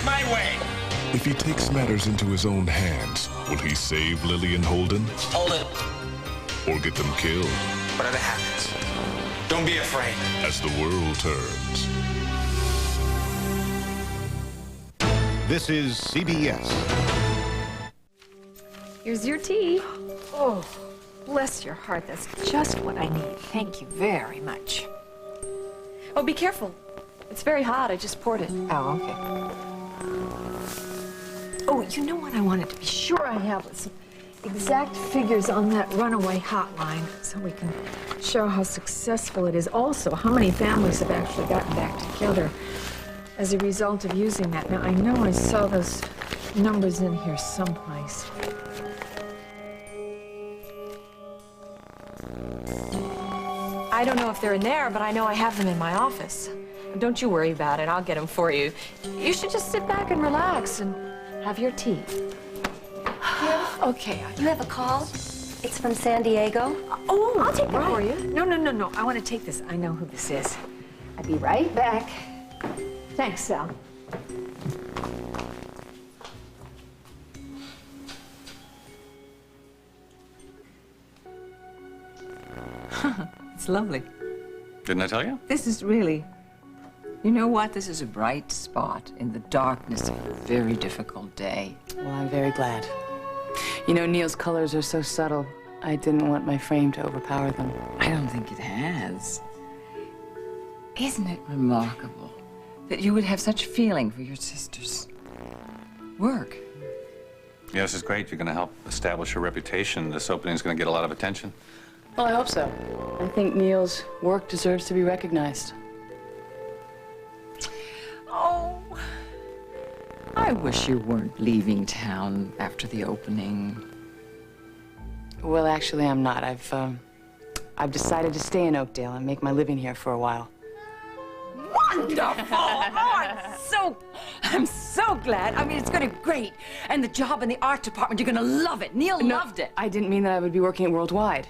my way. If he takes matters into his own hands, will he save Lily and Holden? Hold it. Or get them killed? Whatever happens, don't be afraid. As the world turns. This is CBS. Here's your tea. Oh, bless your heart. That's just what I need. Thank you very much. Oh, be careful. It's very hot. I just poured it. Oh, okay. Oh, you know what I wanted to be sure I have some exact figures on that runaway hotline so we can show how successful it is. Also, how many families have actually gotten back together as a result of using that. Now, I know I saw those numbers in here someplace. I don't know if they're in there, but I know I have them in my office. Don't you worry about it. I'll get them for you. You should just sit back and relax and have your tea. Okay. You have a call? It's from San Diego? Oh, I'll take it for you. No. I want to take this. I know who this is. I'll be right back. Thanks, Sal. It's lovely. Didn't I tell you? This is really... You know what? This is a bright spot in the darkness of a very difficult day. Well, I'm very glad. You know, Neil's colors are so subtle. I didn't want my frame to overpower them. I don't think it has. Isn't it remarkable that you would have such feeling for your sister's work? Yeah, this is great. You're going to help establish a reputation. This opening is going to get a lot of attention. Well, I hope so. I think Neil's work deserves to be recognized. Oh, I wish you weren't leaving town after the opening. Well, actually, I'm not. I've decided to stay in Oakdale and make my living here for a while. Wonderful! Oh, I'm so glad. I mean, it's going to be great. And the job in the art department, you're going to love it. Neil loved it. I didn't mean that I would be working at Worldwide.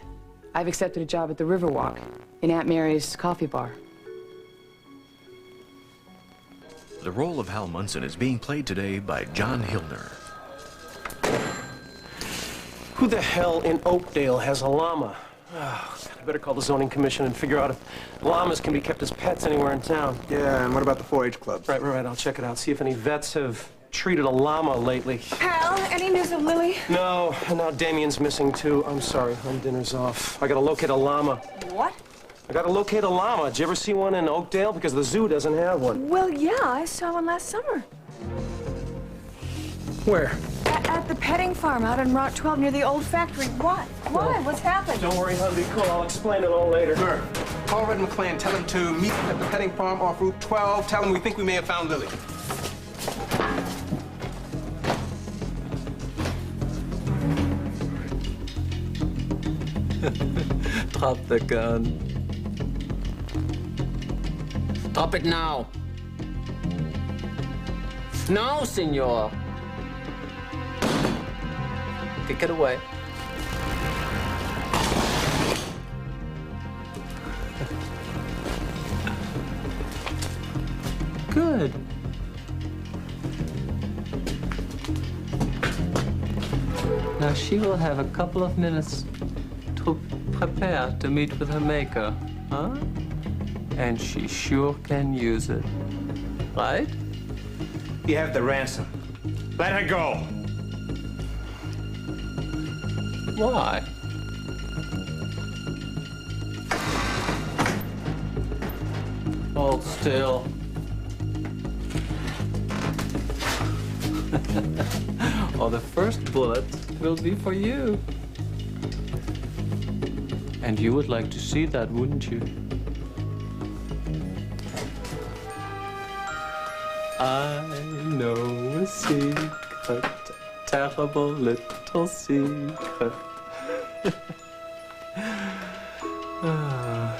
I've accepted a job at the Riverwalk in Aunt Mary's coffee bar. The role of Hal Munson is being played today by John Hildner. Who the hell in Oakdale has a llama? Oh, I better call the zoning commission and figure out if llamas can be kept as pets anywhere in town. Yeah, and what about the 4-H clubs? Right. I'll check it out. See if any vets have treated a llama lately. Hal, any news of Lily? No, and now Damien's missing too. I'm sorry, home dinner's off. I gotta locate a llama. What? I gotta locate a llama. Did you ever see one in Oakdale? Because the zoo doesn't have one. Well, yeah, I saw one last summer. Where? At the petting farm out on Route 12 near the old factory. What? Why? What's happened? Don't worry, hon. Be cool. I'll explain it all later. Sure. Call Red McClan. Tell him to meet at the petting farm off Route 12. Tell him we think we may have found Lily. Drop the gun. Drop it now. No, senor. Take it away. Good. Now she will have a couple of minutes to prepare to meet with her maker, huh? And she sure can use it, right? You have the ransom. Let her go. Why? Hold still. Or the first bullet will be for you. And you would like to see that, wouldn't you? I know a secret, terrible little secret.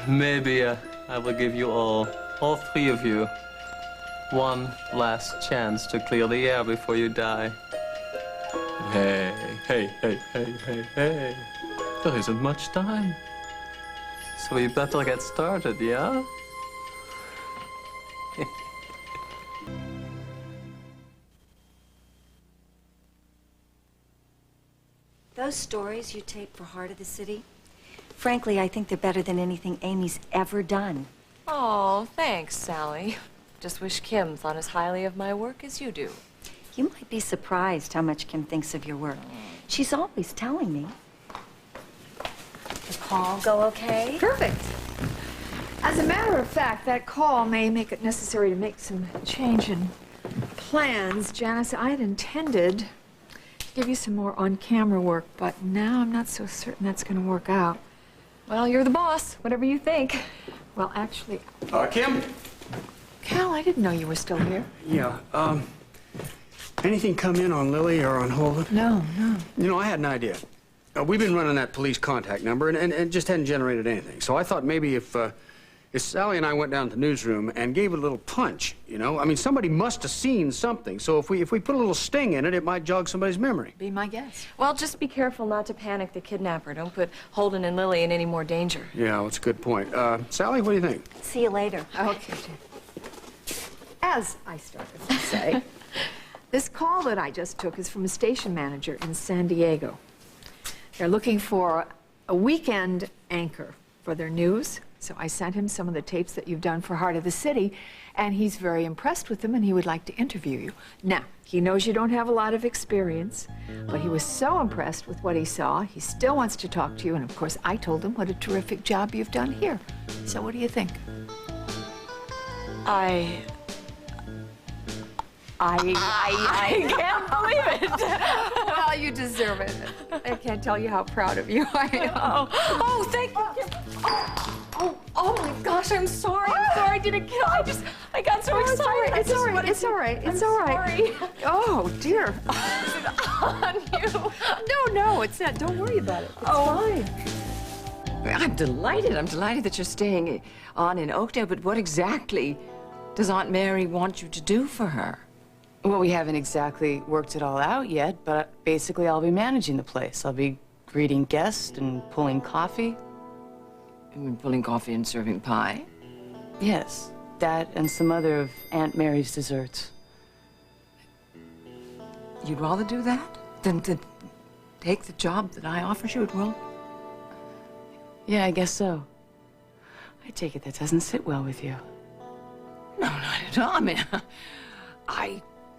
Maybe I will give you all three of you, one last chance to clear the air before you die. Hey. There isn't much time. So you better get started, yeah? Those stories you tape for Heart of the City, frankly, I think they're better than anything Amy's ever done. Oh, thanks, Sally. Just wish Kim thought as highly of my work as you do. You might be surprised how much Kim thinks of your work. She's always telling me. The call go okay? Perfect. As a matter of fact, that call may make it necessary to make some change in plans. Janice, I had intended to give you some more on-camera work, but now I'm not so certain that's going to work out. Well, you're the boss. Whatever you think. Well, actually... Kim? Cal, I didn't know you were still here. Yeah, anything come in on Lily or on Holden? No. You know, I had an idea. We've been running that police contact number and just hadn't generated anything. So I thought maybe if Sally and I went down to the newsroom and gave it a little punch, you know? I mean, somebody must have seen something. So if we put a little sting in it, it might jog somebody's memory. Be my guest. Well, just be careful not to panic the kidnapper. Don't put Holden and Lily in any more danger. Yeah, well, that's a good point. Sally, what do you think? See you later. Okay. As I started to say, this call that I just took is from a station manager in San Diego. They're looking for a weekend anchor for their news. So I sent him some of the tapes that you've done for Heart of the City, and he's very impressed with them, and he would like to interview you. Now, he knows you don't have a lot of experience, but he was so impressed with what he saw, he still wants to talk to you, and of course, I told him what a terrific job you've done here. So what do you think? I can't believe it. Well, you deserve it. I can't tell you how proud of you I am. Oh, thank you. Oh my gosh, I'm sorry. I didn't kill. I got so excited. It's all right. Sorry. Oh, dear. On you. No, it's not. Don't worry about it. It's fine. I'm delighted that you're staying on in Oakdale, but what exactly does Aunt Mary want you to do for her? Well, we haven't exactly worked it all out yet, but basically I'll be managing the place. I'll be greeting guests and pulling coffee. You mean pulling coffee and serving pie? Yes, that and some other of Aunt Mary's desserts. You'd rather do that than to take the job that I offered you at Will? Yeah, I guess so. I take it that doesn't sit well with you. No, not at all. I mean,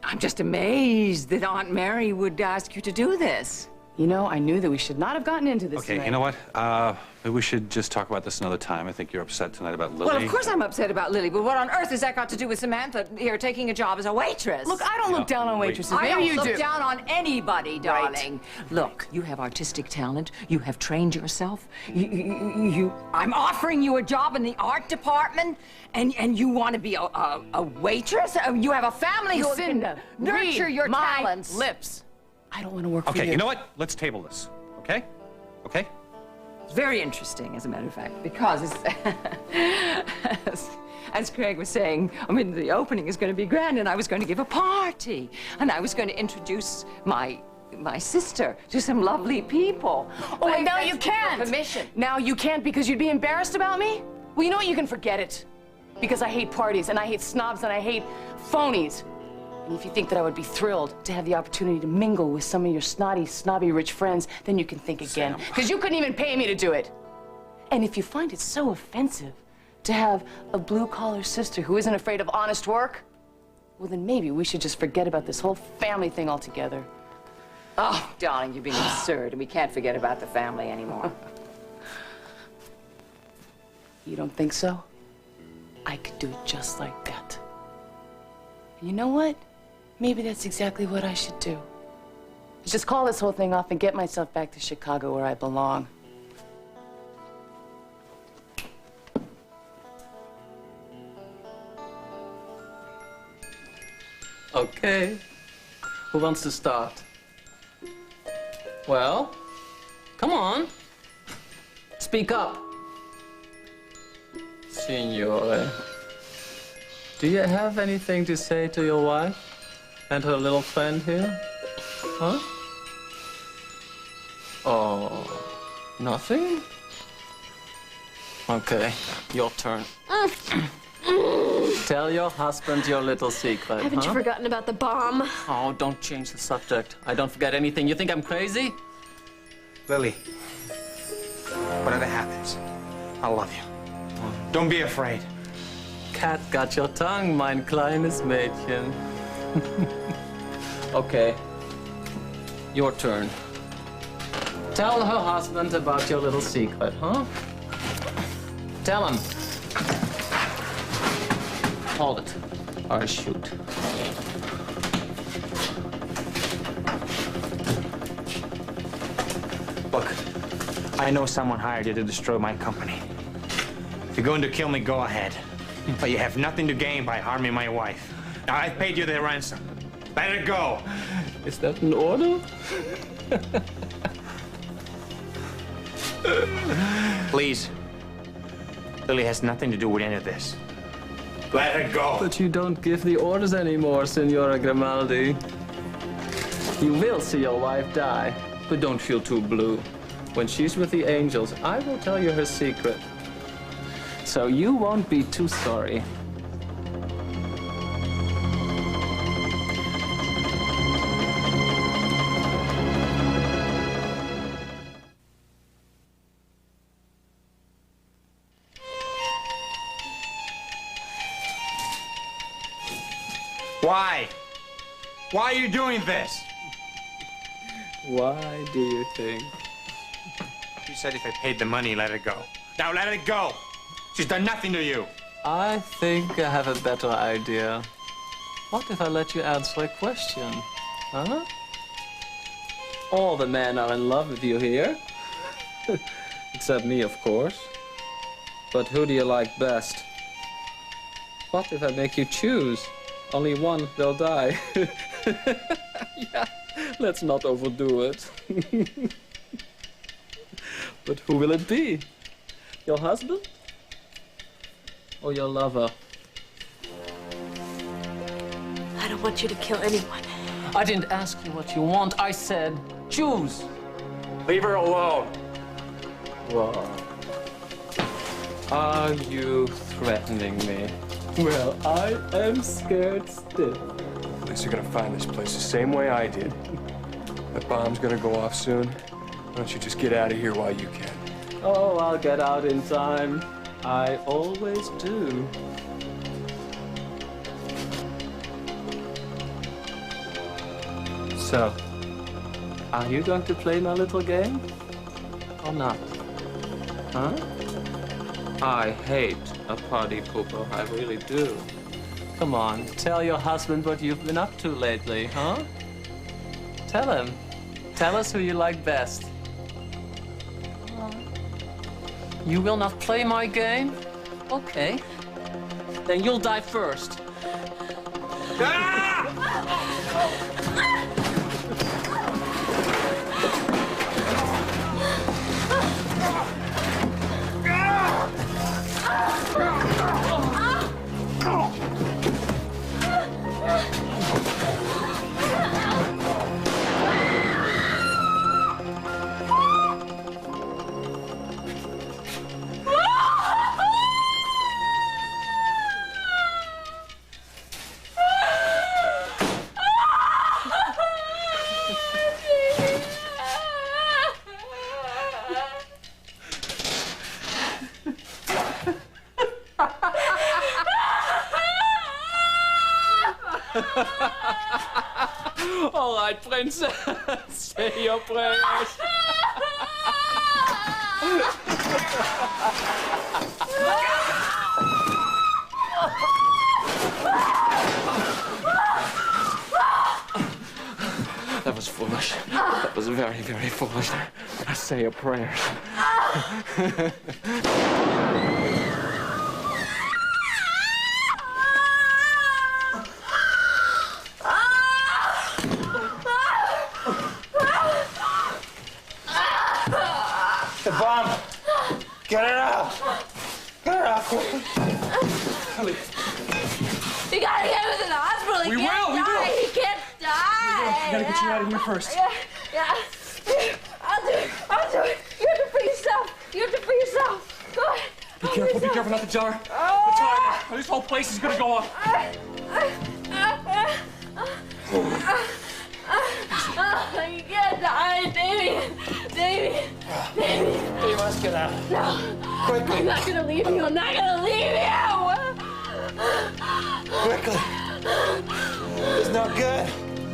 I'm just amazed that Aunt Mary would ask you to do this. You know, I knew that we should not have gotten into this Okay, tonight. you know what? Maybe we should just talk about this another time. I think you're upset tonight about Lily. Well, of course I'm upset about Lily, but what on earth has that got to do with Samantha here taking a job as a waitress? Look, I don't look down on waitresses. I Maybe you don't do. look down on anybody, darling. Right. Look, you have artistic talent. You have trained yourself. I'm offering you a job in the art department, and you want to be a waitress? You have a family who can nurture your talents. Lips. I don't want to work for you. Okay, you know what? Let's table this, okay? Okay? It's very interesting, as a matter of fact, because as Craig was saying, I mean, the opening is going to be grand, and I was going to give a party, and I was going to introduce my sister to some lovely people. Oh, and now you can't. Permission. Now you can't because you'd be embarrassed about me? Well, you know what? You can forget it. Because I hate parties, and I hate snobs, and I hate phonies. And if you think that I would be thrilled to have the opportunity to mingle with some of your snobby rich friends, then you can think again. Because you couldn't even pay me to do it. And if you find it so offensive to have a blue-collar sister who isn't afraid of honest work, well, then maybe we should just forget about this whole family thing altogether. Oh, darling, you're being absurd, and we can't forget about the family anymore. You don't think so? I could do it just like that. And you know what? Maybe that's exactly what I should do. Just call this whole thing off and get myself back to Chicago where I belong. Okay. Who wants to start? Well, come on. Speak up. Signore, do you have anything to say to your wife and her little friend here? Huh? Oh, nothing? Okay, your turn. Tell your husband your little secret, Haven't you forgotten about the bomb? Oh, don't change the subject. I don't forget anything. You think I'm crazy? Lily, whatever happens, I love you. Don't be afraid. Cat got your tongue, mein kleines Mädchen. Okay, your turn. Tell her husband about your little secret, huh? Tell him. Hold it, or shoot. Look, I know someone hired you to destroy my company. If you're going to kill me, go ahead. But you have nothing to gain by harming my wife. Now, I've paid you the ransom. Let it go. Is that an order? Please. Lily has nothing to do with any of this. Let her go. But you don't give the orders anymore, Signora Grimaldi. You will see your wife die, but don't feel too blue. When she's with the angels, I will tell you her secret. So you won't be too sorry. Why? Why are you doing this? Why do you think? You said if I paid the money, let it go. Now let it go. She's done nothing to you. I think I have a better idea. What if I let you answer a question? Huh? All the men are in love with you here. Except me, of course. But who do you like best? What if I make you choose? Only one will die. Yeah, let's not overdo it. But who will it be? Your husband? Or your lover? I don't want you to kill anyone. I didn't ask you what you want. I said, choose. Leave her alone. What? Are you threatening me? Well, I am scared stiff. At least you're gonna find this place the same way I did. That bomb's gonna go off soon. Why don't you just get out of here while you can? Oh, I'll get out in time. I always do. So, are you going to play my little game? Or not? Huh? I hate a party pooper, I really do. Come on, tell your husband what you've been up to lately, huh? Tell him. Tell us who you like best. You will not play my game? Okay. Then you'll die first. All right, princess, say your prayers. That was foolish. That was very, very foolish. Say your prayers. The bomb! Get it out! Get it out quickly! You gotta get him to the hospital. He can't die. He can't die. We gotta get you out of here first. Yeah. I'll do it. I'll do it. You have to free yourself. You have to free yourself. Go ahead. Be careful not to jar. The timer. This whole place is gonna go off. You can't die, Damien. Damien. Let's get out. No. Quickly. I'm not gonna leave you. I'm not gonna leave you. Quickly. It's not good.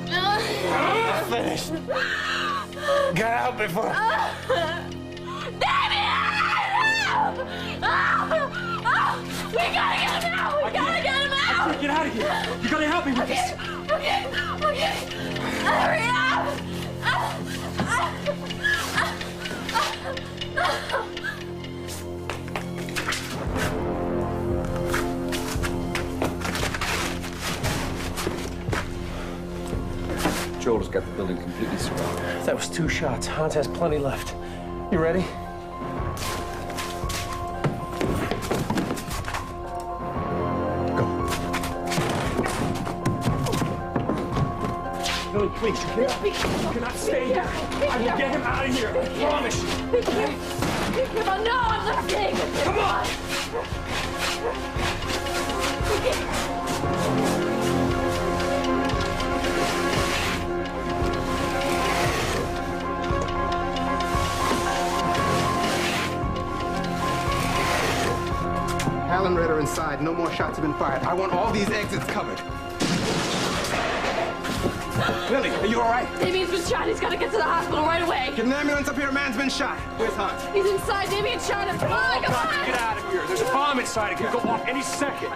I'm finished. Get out before. We gotta get him out! We gotta get him out! I can't get out of here. You gotta help me with this. Okay. Hurry up! Joel has got the building completely surrounded. That was 2 shots. Hans has plenty left. You ready? Billy, please, you cannot stay here. I will get him out of here. I promise you. Be careful. No, I'm listening. Come on. Hal and Red are inside. No more shots have been fired. I want all these exits covered. Lily, are you all right? Damien's been shot. He's got to get to the hospital right away. Get an ambulance up here. A man's been shot. Where's Hans? He's inside. Damien shot him. Come on, come on. Get out of here. There's a bomb inside. It could go off any second.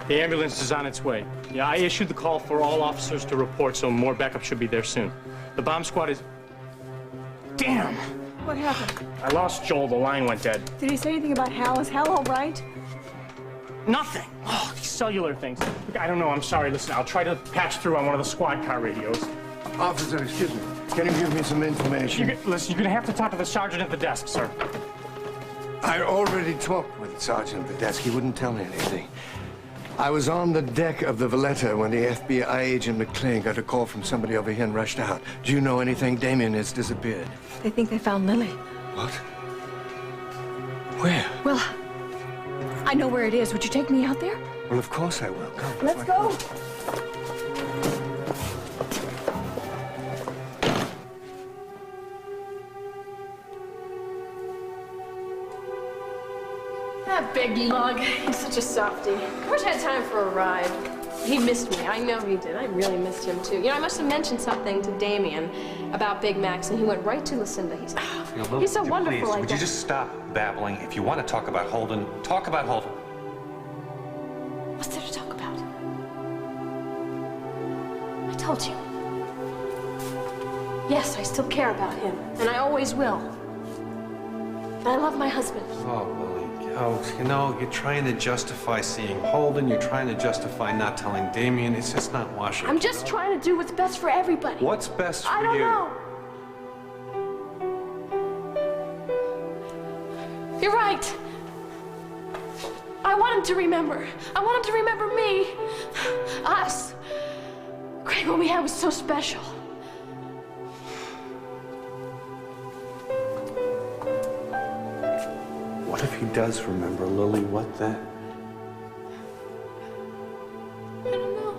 The ambulance is on its way. Yeah, I issued the call for all officers to report, so more backup should be there soon. The bomb squad is... Damn! What happened? I lost Joel. The line went dead. Did he say anything about Hal? Is Hal all right? Nothing. Oh, these cellular things. Look, I don't know. I'm sorry. Listen, I'll try to patch through on one of the squad car radios. Officer, excuse me. Can you give me some information? Listen, you're going to have to talk to the sergeant at the desk, sir. I already talked with the sergeant at the desk. He wouldn't tell me anything. I was on the deck of the Valletta when the FBI agent McLean got a call from somebody over here and rushed out. Do you know anything? Damien has disappeared. They think they found Lily. What? Where? Well, I know where it is. Would you take me out there? Well, of course I will. Come. Let's go. That big lug. He's such a softie. I wish I had time for a ride. He missed me. I know he did. I really missed him, too. You know, I must have mentioned something to Damien about Big Macs, and he went right to Lucinda. He's so wonderful please, like would that. you just stop babbling? If you want to talk about Holden, talk about Holden. What's there to talk about? I told you. Yes, I still care about him, and I always will. And I love my husband. Oh, Lily. Oh, you know, you're trying to justify seeing Holden. You're trying to justify not telling Damien. It's just not washing. I'm just trying to do what's best for everybody. What's best for you? I don't know. You're right. I want him to remember. I want him to remember me. Us. Great, what we had was so special. What if he does remember, Lily? What then? I don't know.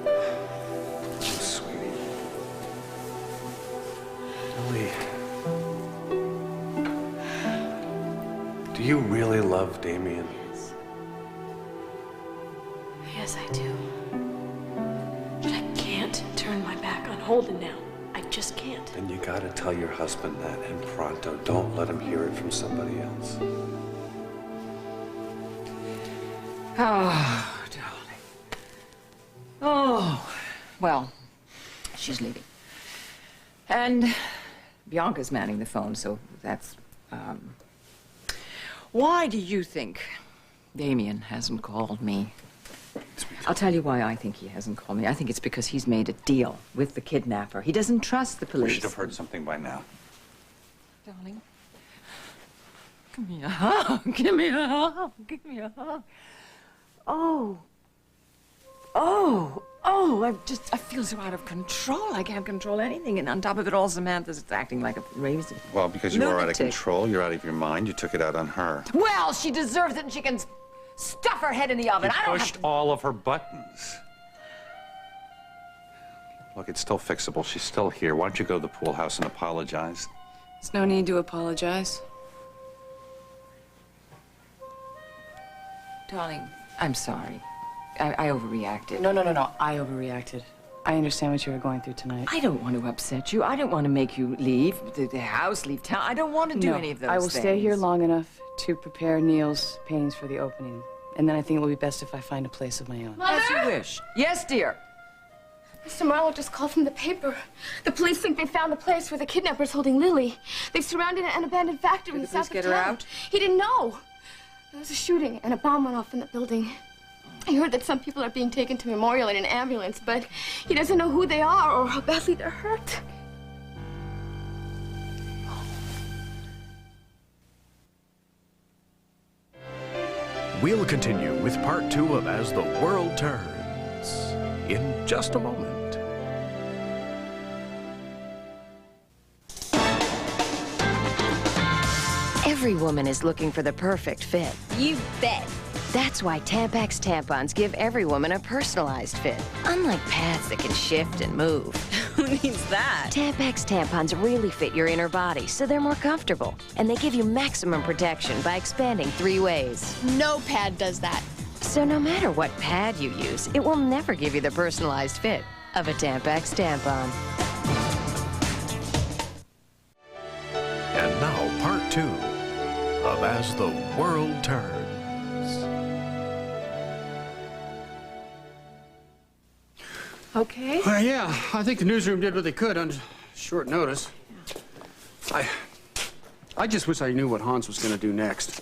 Oh, sweetie. Lily. you really love Damien? Yes, I do. But I can't turn my back on Holden now. I just can't. Then you gotta tell your husband that, and pronto. Don't let him hear it from somebody else. Oh, darling. Oh, well, she's leaving. And Bianca's manning the phone, so that's, Why do you think Damien hasn't called me? I'll tell you why I think he hasn't called me. I think it's because he's made a deal with the kidnapper. He doesn't trust the police. We should have heard something by now. Darling, give me a hug. Give me a hug. Give me a hug. Oh. I feel so out of control. I can't control anything. And on top of it all, Samantha's acting like a crazy Well, because you are out of lunatic. control, you're out of your mind, you took it out on her. Well, she deserves it, and she can stuff her head in the oven. You I don't pushed have to... all of her buttons. Look, it's still fixable. She's still here. Why don't you go to the pool house and apologize? There's no need to apologize. Darling, I'm sorry. I overreacted. No. I overreacted. I understand what you were going through tonight. I don't want to upset you. I don't want to make you leave the house, leave town. I don't want to do any of those I will things. stay here long enough to prepare Neil's paintings for the opening. And then I think it will be best if I find a place of my own. As you wish. Yes, dear. Mr. Marlowe just called from the paper. The police think they found the place where the kidnapper's holding Lily. They've surrounded an abandoned factory in the south of town. Did the police get her out? He didn't know. There was a shooting and a bomb went off in the building. I heard that some people are being taken to Memorial in an ambulance, but he doesn't know who they are or how badly they're hurt. We'll continue with part 2 of As the World Turns in just a moment. Every woman is looking for the perfect fit. You bet. That's why Tampax tampons give every woman a personalized fit. Unlike pads that can shift and move. Who needs that? Tampax tampons really fit your inner body, so they're more comfortable. And they give you maximum protection by expanding 3 ways. No pad does that. So no matter what pad you use, it will never give you the personalized fit of a Tampax tampon. And now part 2 of As the World Turns. Okay. Yeah, I think the newsroom did what they could on short notice. I just wish I knew what Hans was going to do next.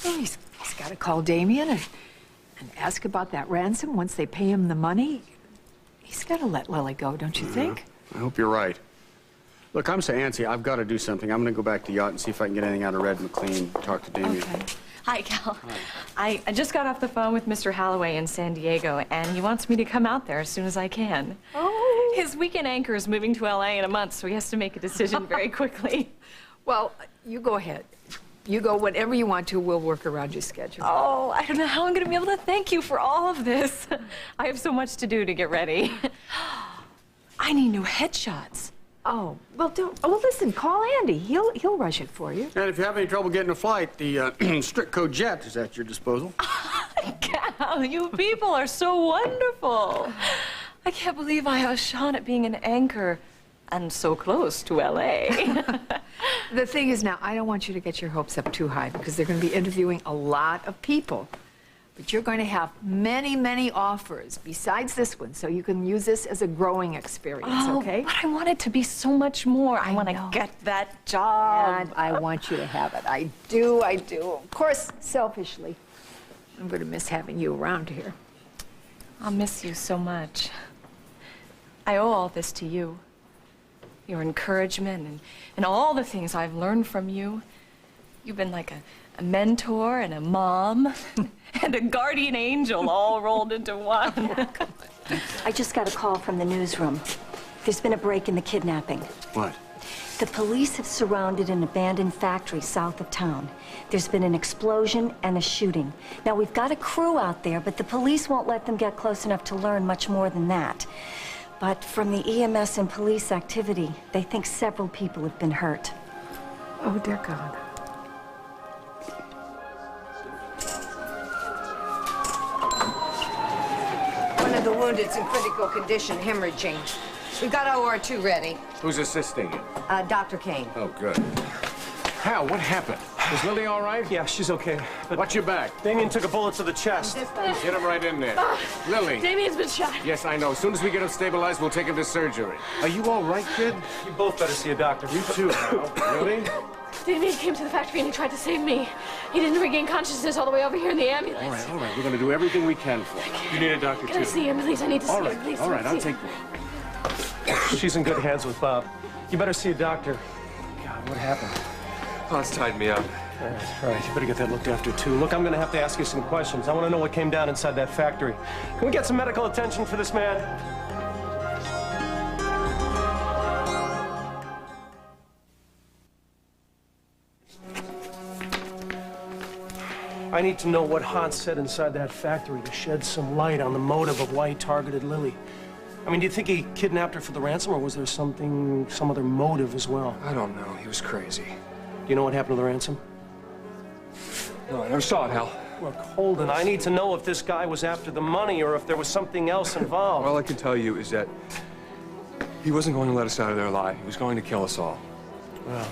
Well, he's got to call Damien and ask about that ransom once they pay him the money. He's got to let Lily go, don't you think? I hope you're right. Look, I'm so antsy, I've got to do something. I'm going to go back to the yacht and see if I can get anything out of Red McLean, talk to Damien. Okay. Hi, Cal. I just got off the phone with Mr. Holloway in San Diego, and he wants me to come out there as soon as I can. Oh. His weekend anchor is moving to LA in a month, so he has to make a decision very quickly. Well, you go ahead. You go whatever you want to. We'll work around your schedule. Oh, I don't know how I'm going to be able to thank you for all of this. I have so much to do to get ready. I need new headshots. Oh, well, listen, call Andy. He'll rush it for you. And if you have any trouble getting a flight, the strict code jet is at your disposal. Cal, you people are so wonderful. I can't believe I have a shot at being an anchor and so close to LA. The thing is now, I don't want you to get your hopes up too high because they're going to be interviewing a lot of people. But you're going to have many, many offers besides this one, so you can use this as a growing experience, okay? But I want it to be so much more. I want to get that job. And I want you to have it. I do. Of course, selfishly, I'm going to miss having you around here. I'll miss you so much. I owe all this to you. Your encouragement and all the things I've learned from you. You've been like a mentor and a mom and a guardian angel all rolled into one. I just got a call from the newsroom. There's been a break in the kidnapping. What? The police have surrounded an abandoned factory south of town. There's been an explosion and a shooting. Now, we've got a crew out there, but the police won't let them get close enough to learn much more than that. But from the EMS and police activity, they think several people have been hurt. Oh, dear God. of the wounded's in critical condition, hemorrhaging. We've got OR2 ready. Who's assisting you? Dr. Kane. Oh, good. Hal, what happened? Is Lily all right? Yeah, she's okay. But watch your back. Damien took a bullet to the chest. Hit him right in there. Lily. Damien's been shot. Yes, I know. As soon as we get him stabilized, we'll take him to surgery. Are you all right, kid? You both better see a doctor. You too, Hal. Really? Damien came to the factory and he tried to save me. He didn't regain consciousness all the way over here in the ambulance. All right. We're going to do everything we can for you. You need a doctor, Can I see him, please? I need to see him, please. All right, I'll take you. She's in good hands with Bob. You better see a doctor. God, what happened? Hans tied me up. All right, you better get that looked after, too. Look, I'm gonna have to ask you some questions. I want to know what came down inside that factory. Can we get some medical attention for this man? I need to know what Hans said inside that factory to shed some light on the motive of why he targeted Lily. I mean, do you think he kidnapped her for the ransom, or was there some other motive as well? I don't know. He was crazy. Do you know what happened to the ransom? No, I never saw it, Hal. Look, Holden, I need to know if this guy was after the money or if there was something else involved. All I can tell you is that he wasn't going to let us out of there alive. He was going to kill us all. Well,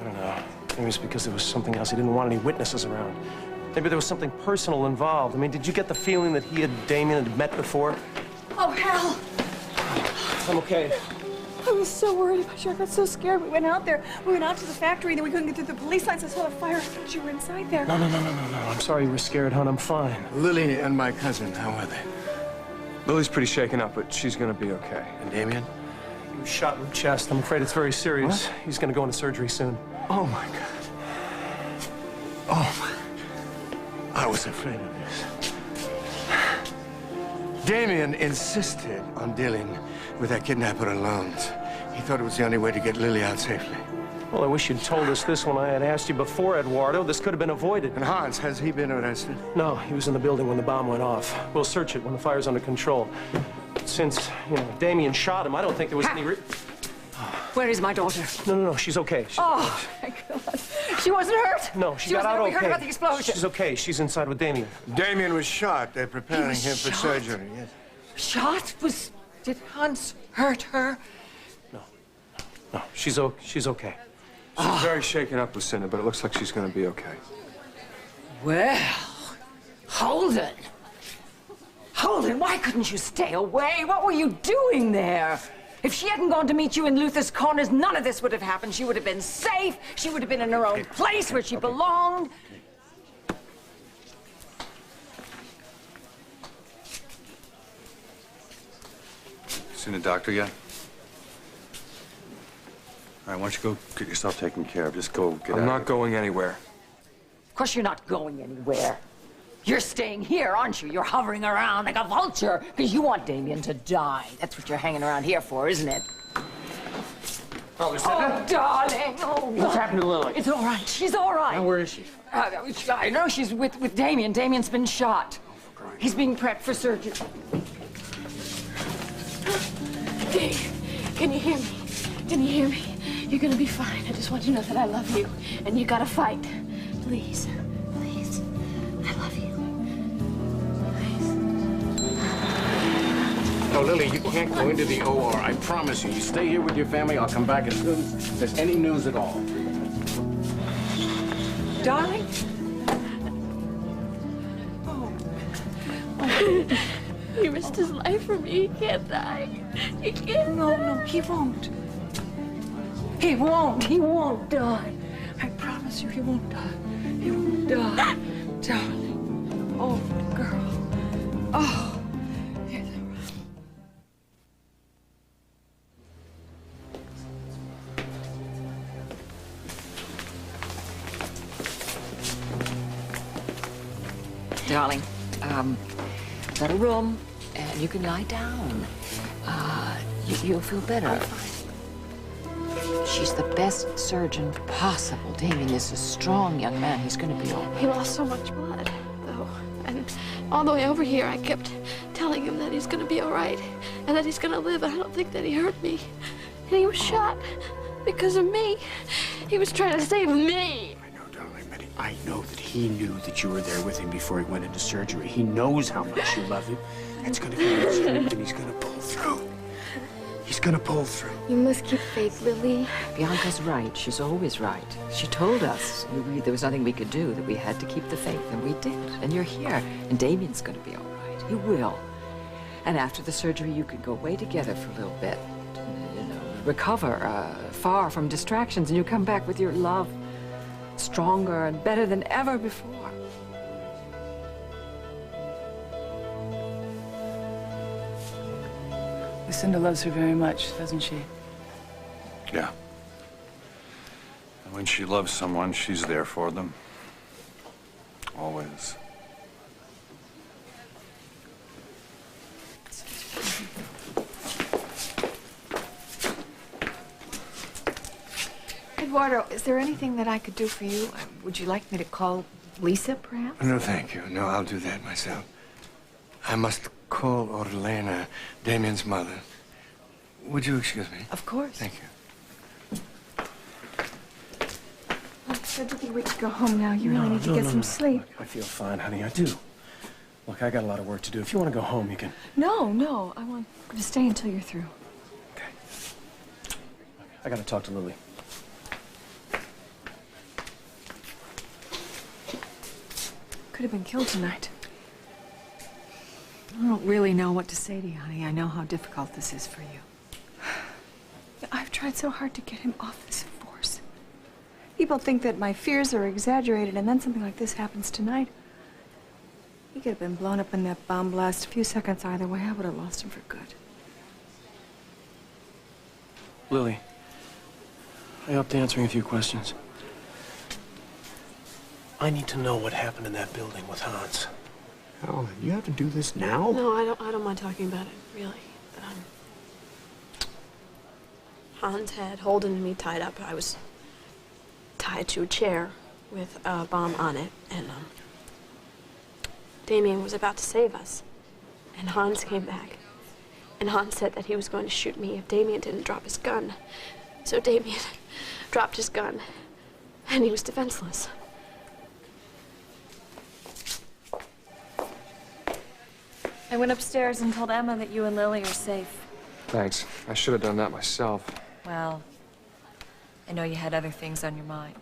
I don't know. Maybe it's because there was something else. He didn't want any witnesses around. Maybe there was something personal involved. I mean, did you get the feeling that he and Damien had met before? Oh, Hal! I'm okay. I was so worried about you. I got so scared. We went out there. We went out to the factory, and then we couldn't get through the police lines. I saw the fire. I thought you were inside there. No. I'm sorry you were scared, hon. I'm fine. Lily and my cousin, how are they? Lily's pretty shaken up, but she's gonna be okay. And Damien? He was shot in the chest. I'm afraid it's very serious. What? He's gonna go into surgery soon. Oh, my God. Oh, my. I was afraid of this. Damien insisted on dealing with that kidnapper alone. He thought it was the only way to get Lily out safely. Well, I wish you'd told us this when I had asked you before, Eduardo. This could have been avoided. And Hans, has he been arrested? No, he was in the building when the bomb went off. We'll search it when the fire's under control. Since, Damien shot him, I don't think there was any Where is my daughter? No, she's okay. Oh, my God. She wasn't hurt? No, she got out okay. We heard about the explosion. She's okay. She's inside with Damien. Damien was shot. They're preparing him for surgery, yes. Shot? Did Hans hurt her? No, she's okay. She's very shaken up, Lucinda, but it looks like she's gonna be okay. Well, Holden. Holden, why couldn't you stay away? What were you doing there? If she hadn't gone to meet you in Luther's Corners, none of this would have happened. She would have been safe. She would have been in her own place where she belonged. Seen a doctor yet? All right, why don't you go get yourself taken care of? Just go get out. I'm not going anywhere. Of course you're not going anywhere. You're staying here, aren't you? You're hovering around like a vulture because you want Damien to die. That's what you're hanging around here for, isn't it? Oh, Lucinda? Oh, darling. Oh, What's happened to Lily? It's all right. She's all right. Now, where is she? I know she's with Damien. Damien's been shot. He's being prepped for surgery. Dave, can you hear me? Can you hear me? You're gonna be fine. I just want you to know that I love you, and you gotta fight. Please, please. I love you. No, Lily, you can't go into the OR. I promise you. You stay here with your family. I'll come back as soon as there's any news at all. Darling? He risked his life for me. He can't die. He can't. No, he won't. He won't. He won't die. I promise you, he won't die. He won't die. Darling. Oh, girl. Oh. Darling, got a room, and you can lie down. You'll feel better. I'm fine. She's the best surgeon possible. Damien is a strong young man. He's going to be all right. He lost so much blood, though. And all the way over here, I kept telling him that he's going to be all right and that he's going to live. I don't think that he hurt me. And he was shot because of me. He was trying to save me. I know, darling, but I know that he knew that you were there with him before he went into surgery. He knows how much you love him. That's gonna give him strength, and he's gonna pull through. He's gonna pull through. You must keep faith, Lily. Bianca's right. She's always right. She told us there was nothing we could do, that we had to keep the faith, and we did. And you're here, and Damien's gonna be all right. He will. And after the surgery, you could go away together for a little bit. You know, recover, far from distractions, and you come back with your love stronger and better than ever before. Lucinda loves her very much, doesn't she? Yeah. And when she loves someone, she's there for them. Always. Eduardo, is there anything that I could do for you? Would you like me to call Lisa, perhaps? No, thank you. No, I'll do that myself. I must call Orlena, Damien's mother. Would you excuse me? Of course. Thank you. I do think we could go home now. You really need to get some sleep. Look, I feel fine, honey. I do. Look, I got a lot of work to do. If you want to go home, you can. No. I want to stay until you're through. Okay. I got to talk to Lily. Could have been killed tonight. I don't really know what to say to you, honey. I know how difficult this is for you. I've tried so hard to get him off this force. People think that my fears are exaggerated, and then something like this happens tonight. He could have been blown up in that bomb blast. A few seconds either way, I would have lost him for good. Lily, I helped answering a few questions. I need to know what happened in that building with Hans. Oh, you have to do this now? No, I don't mind talking about it, really. Hans had Holden and me tied up. I was tied to a chair with a bomb on it, and Damien was about to save us. And Hans came back. And Hans said that he was going to shoot me if Damien didn't drop his gun. So Damien dropped his gun, and he was defenseless. I went upstairs and told Emma that you and Lily are safe. Thanks. I should have done that myself. Well, I know you had other things on your mind.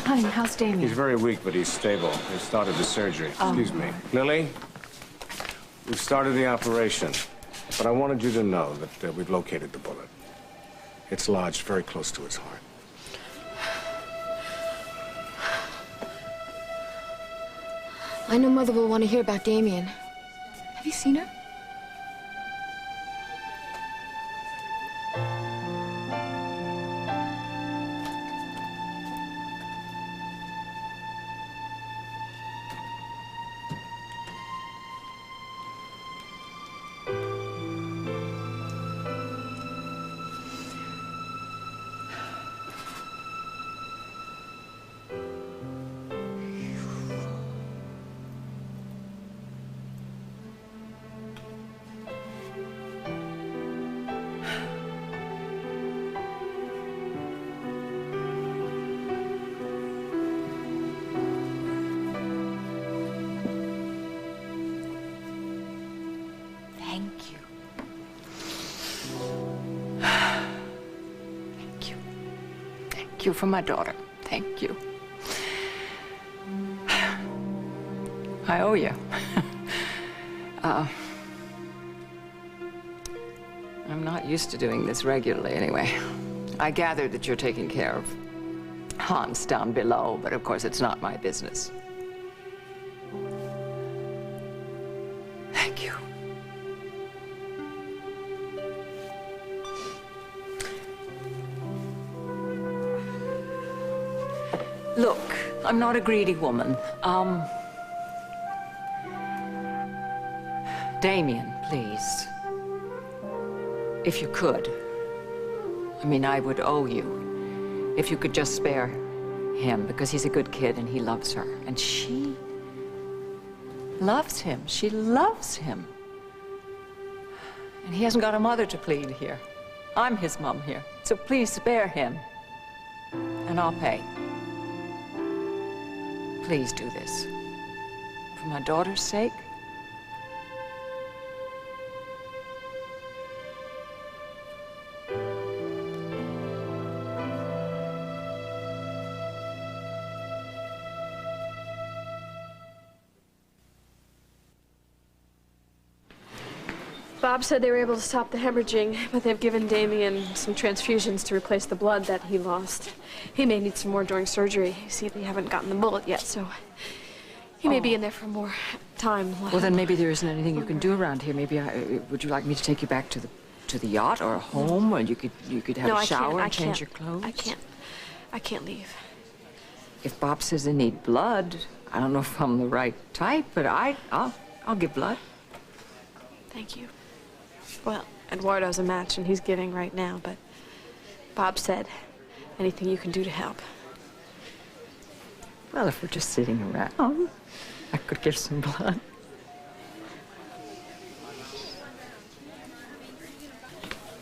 Honey, how's Damien? He's very weak, but he's stable. He started the surgery. Excuse me. Lily, we've started the operation, but I wanted you to know that we've located the bullet. It's lodged very close to his heart. I know Mother will want to hear about Damien. Have you seen her? Thank you for my daughter. Thank you. I owe you. I'm not used to doing this regularly anyway. I gather that you're taking care of Hans down below, but of course it's not my business. Thank you. Look, I'm not a greedy woman. Damien, please. If you could. I mean, I would owe you. If you could just spare him, because he's a good kid and he loves her. And she loves him. She loves him. And he hasn't got a mother to plead here. I'm his mom here. So please spare him. and I'll pay. Please do this. For my daughter's sake. Bob said they were able to stop the hemorrhaging, but they've given Damien some transfusions to replace the blood that he lost. He may need some more during surgery. You see, they haven't gotten the bullet yet, so he may be in there for more time. Well, then maybe there isn't anything you can do around here. Maybe would you like me to take you back to the yacht or home, or you could have a shower and change your clothes? I can't leave. If Bob says they need blood, I don't know if I'm the right type, but I'll give blood. Thank you. Well, Eduardo's a match, and he's giving right now, but Bob said anything you can do to help. Well, if we're just sitting around, I could give some blood.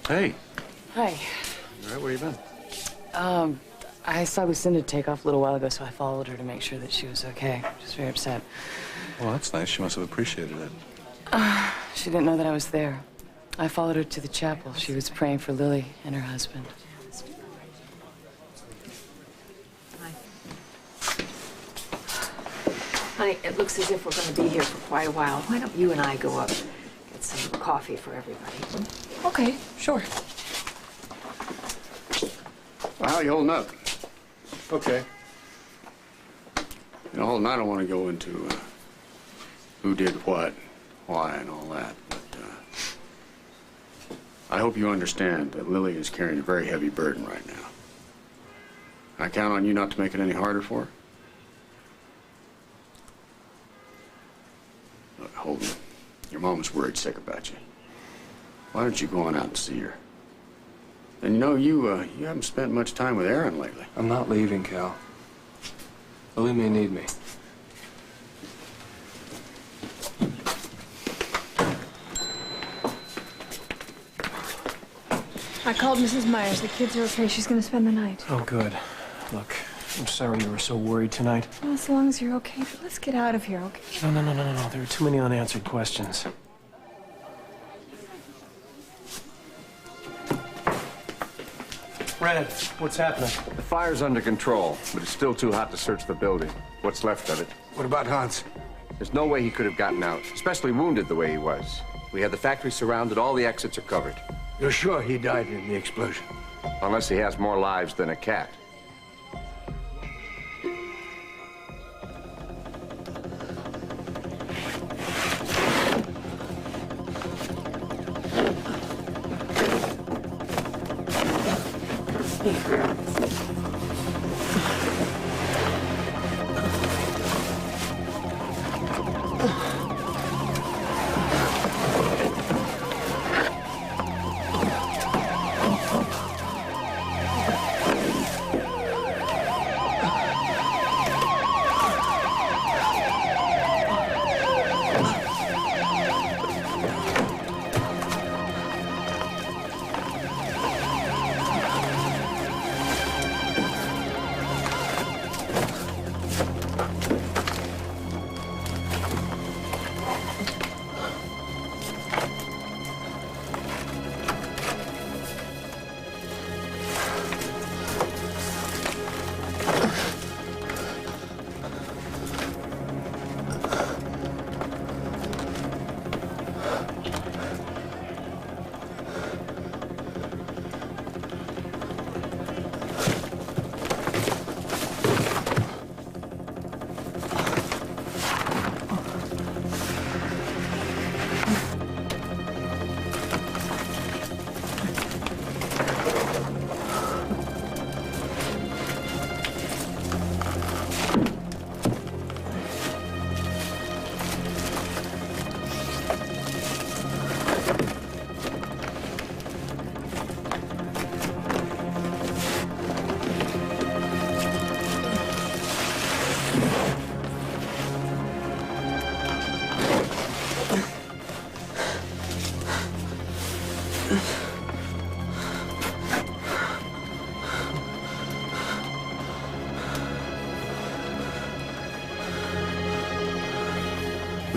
Hey. Hi. All right, where you been? I saw Lucinda take off a little while ago, so I followed her to make sure that she was okay. She's very upset. Well, that's nice. She must have appreciated it. She didn't know that I was there. I followed her to the chapel. She was praying for Lily and her husband. Honey, it looks as if we're going to be here for quite a while. Why don't you and I go up, get some coffee for everybody? Okay, sure. Well, how are you holding up? Okay. You know, Holden, I don't want to go into who did what, why, and all that, but I hope you understand that Lily is carrying a very heavy burden right now. I count on you not to make it any harder for her. Look, Holden, your mom's worried sick about you. Why don't you go on out and see her? And you know, you haven't spent much time with Aaron lately. I'm not leaving, Cal. Lily may need me. I called Mrs. Myers. The kids are okay. She's going to spend the night. Oh, good. Look, I'm sorry you were so worried tonight. Well, as long as you're okay, but let's get out of here, okay? No. There are too many unanswered questions. Red, what's happening? The fire's under control, but it's still too hot to search the building. What's left of it. What about Hans? There's no way he could have gotten out, especially wounded the way he was. We had the factory surrounded, all the exits are covered. You're sure he died in the explosion? Unless he has more lives than a cat.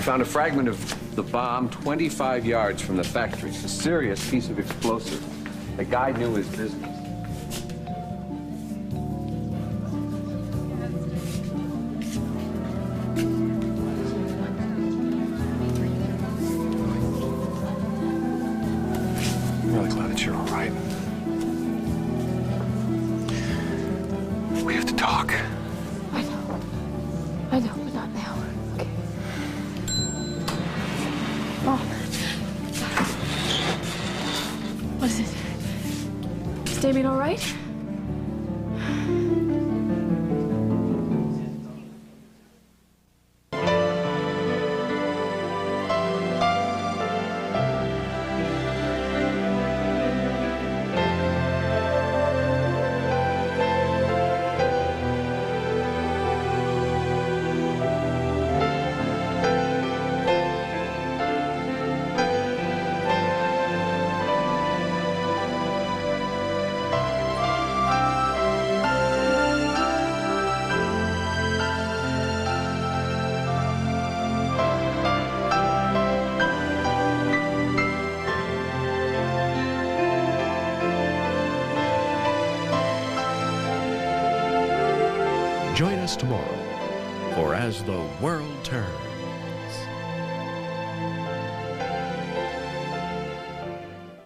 found a fragment of the bomb 25 yards from the factory. It's a serious piece of explosive. The guy knew his business. I'm really glad that you're all right. We have to talk. I know, but not now. Okay. Mom. What is it? Is Damien all right? Join us tomorrow for As the World Turns.